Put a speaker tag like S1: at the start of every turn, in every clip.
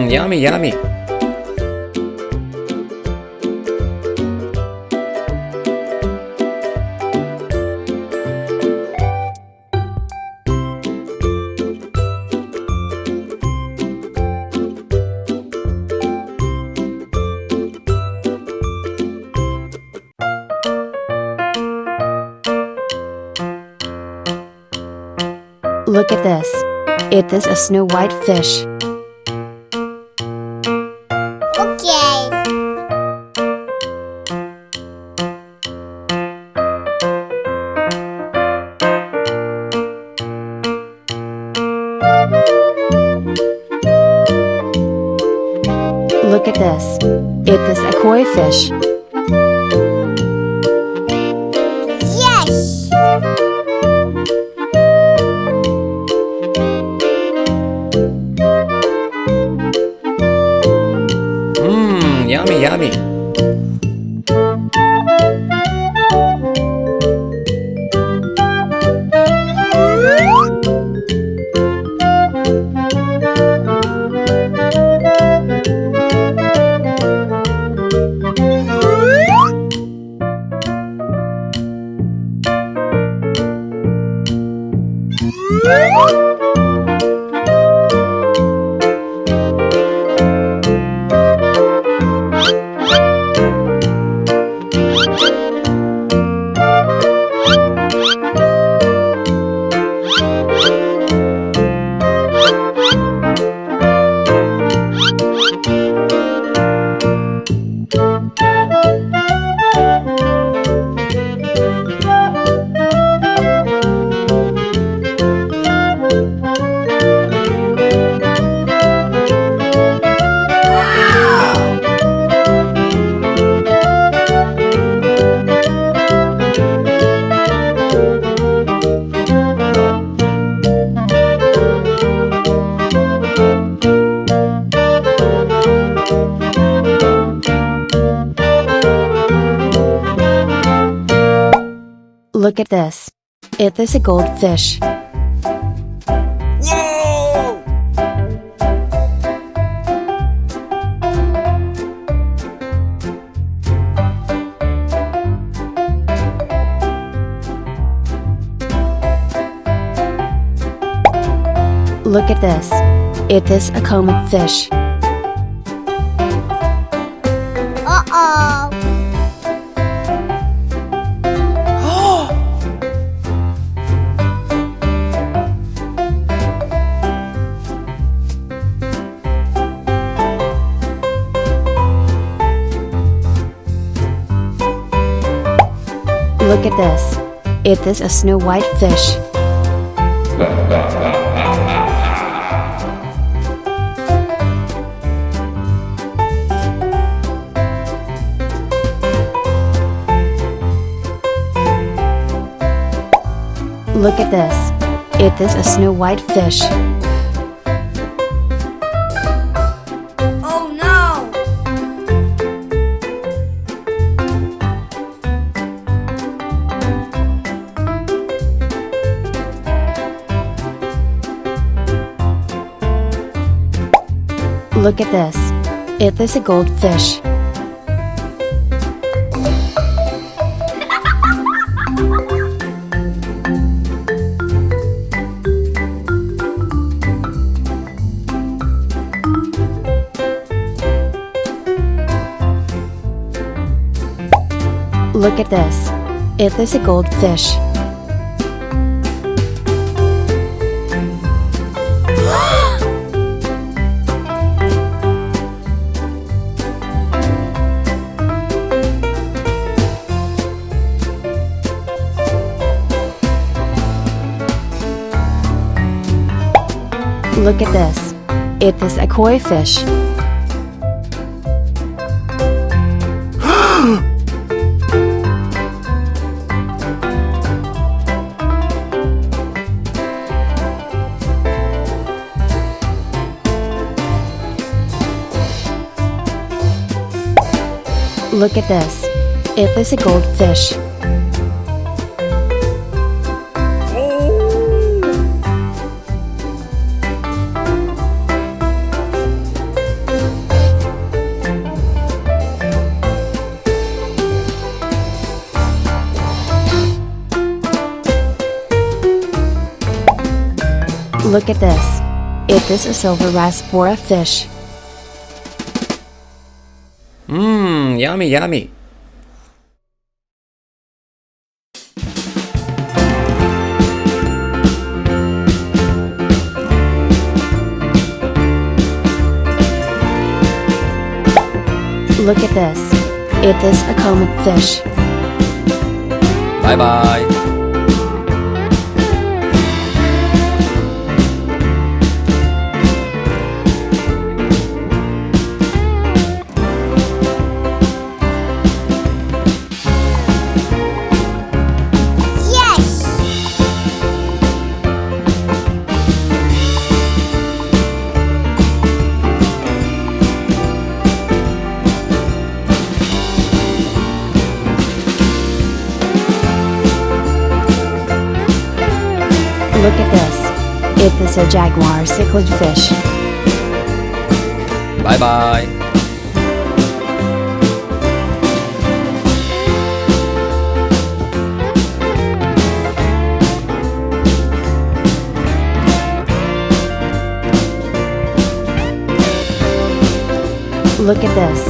S1: Yummy, yummy.
S2: Look at this. It is a snow white fish.
S3: Okay.
S2: Look at this. It is a koi fish.
S3: Yes.
S1: Yummy, yummy.
S2: Look at this. It is a goldfish.
S1: Whoa!
S2: Look at this. It is a comet fish.
S3: Uh-oh.
S2: Look at this. It is a snow white fish. Look at this. It is a snow white fish.
S3: Oh no.
S2: Look at this. It is a goldfish. Look at this. It is a goldfish. Look at this. It is a koi fish. Look at this. It is a goldfish. Look at this. It is a silver raspora fish.
S1: Mmm, yummy, yummy.
S2: Look at this. It is a comet fish.
S1: Bye bye.
S3: Yes.
S2: Look at this. It is a jaguar cichlid fish.
S1: Bye bye.
S2: Look at this.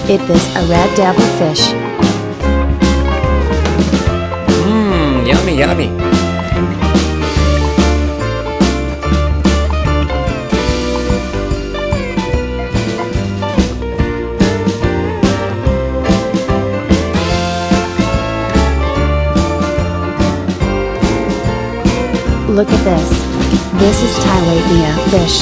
S2: It is a red devil fish.
S1: Mmm, yummy, yummy.
S2: Look at this. This is tilapia fish.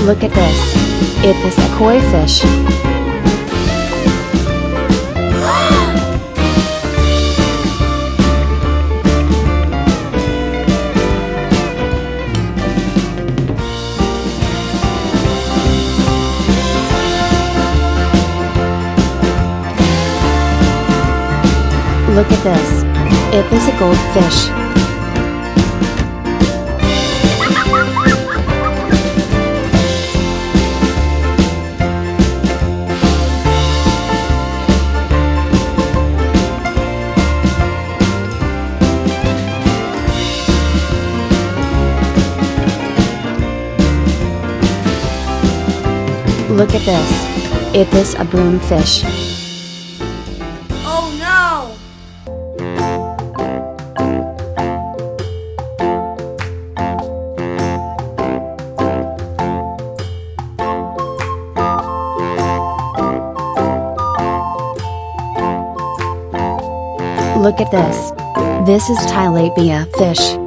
S2: Look at this. It is a koi fish. Look at this. It is a goldfish. Look at this. It is a broomfish.
S3: Oh no.
S2: Look at this. This is tilapia fish.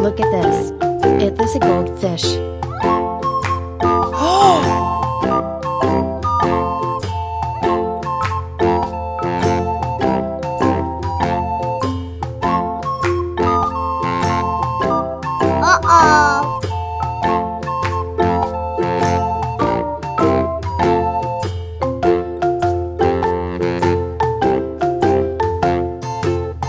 S2: Look at this. It is a goldfish.